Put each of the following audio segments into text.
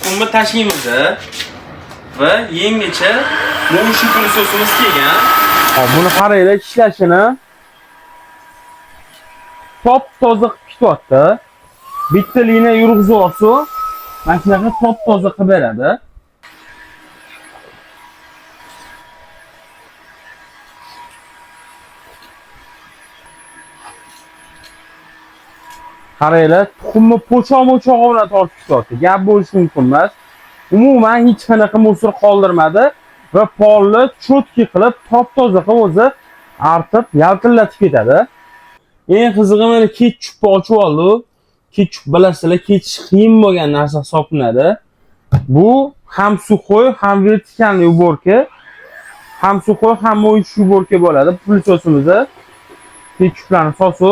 tuxumni tashiymiz va yangicha mo'shi pilsosimiz kelgan. Hop, buni qaranglar ishlashini. Top-toza qilib ketyapti. Bitta liniya yurg'izib olsa, mana shunaqa top-toza qilib beradi. Qaranglar, tuxumni po'choq-mo'chog'i bilan tortib ketyapti. Gap bo'lishi mumkin emas. Umuman hech qanaqa musor qoldirmadi va polni cho'tki qilib, top-toza qilib o'zi artib, yaltillatib ketadi. Eng qizig'i mana ketchupni ochib oldi. Ketchup bilasizlar, kechish qiyin bo'lgan narsa hisoblanadi. Bu ham suxoy, ham vertikalniy uborka, ham suxoy, ham mo'yish uborka bo'ladi. Pulsosimizda ketchuplarni sosu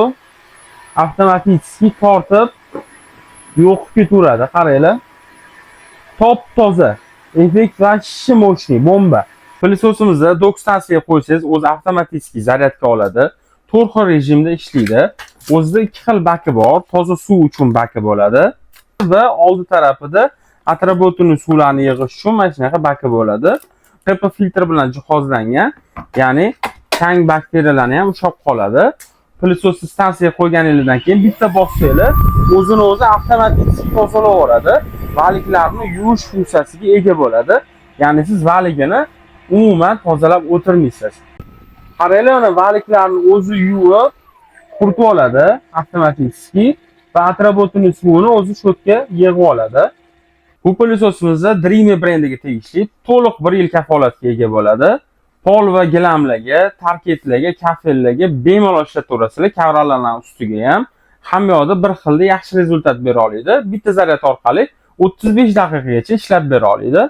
avtomatik tortib yo'qib ketaveradi. Qaranglar. Top-toza. Effekt vashshi mo'shni, bomba. Pilisosimizda dok stansiyaga qo'ysangiz, o'zi avtomatik zaryadga oladi. 4 xil rejimda ishlaydi. O'zida 2 xil baki bor. Toza suv uchun baki bo'ladi va oldi tarafida atrobotini suvlarni yig'ish uchun mana shunaqa baki bo'ladi. HEPA filtr bilan jihozlangan. Ya'ni tang bakteriyalarni ham ushlab qoladi. Pilisosni stansiyaga qo'yganingizdan keyin bitta bossanglar, o'zini o'zi avtomatik tozalaveradi. Valiklarni yuvish funksiyasiga ega bo'ladi. Ya'ni siz valigini umuman tozalab o'tirmaysiz. Qaranglar, mana valiklarni o'zi yuvib, quritib oladi avtomatik va atrobotini suvini o'zi shotga yig'ib oladi. Bu pilisosimizda Dreamy brendiga tegishli to'liq 1 yil kafolatga ega bo'ladi. Pol va gilamlarga, tarketlarga, kafellarga bemalol ishlataverasizlar, kavralarning ustiga ham. Hamma yoqda bir xilda yaxshi rezultat bera oladi. Bitta zaryad orqali 35 daqiqagacha ishlab bera oladi.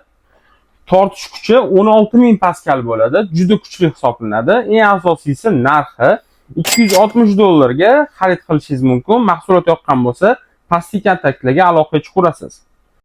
Tortish kuchi 16000 paskal bo'ladi. Juda kuchli hisoblanadi. Eng asosiysi narxi $260 ga xarid qilishingiz mumkin. Mahsulot yoqqan bo'lsa, pastki kontaktlarga aloqa qilib ko'rasiz.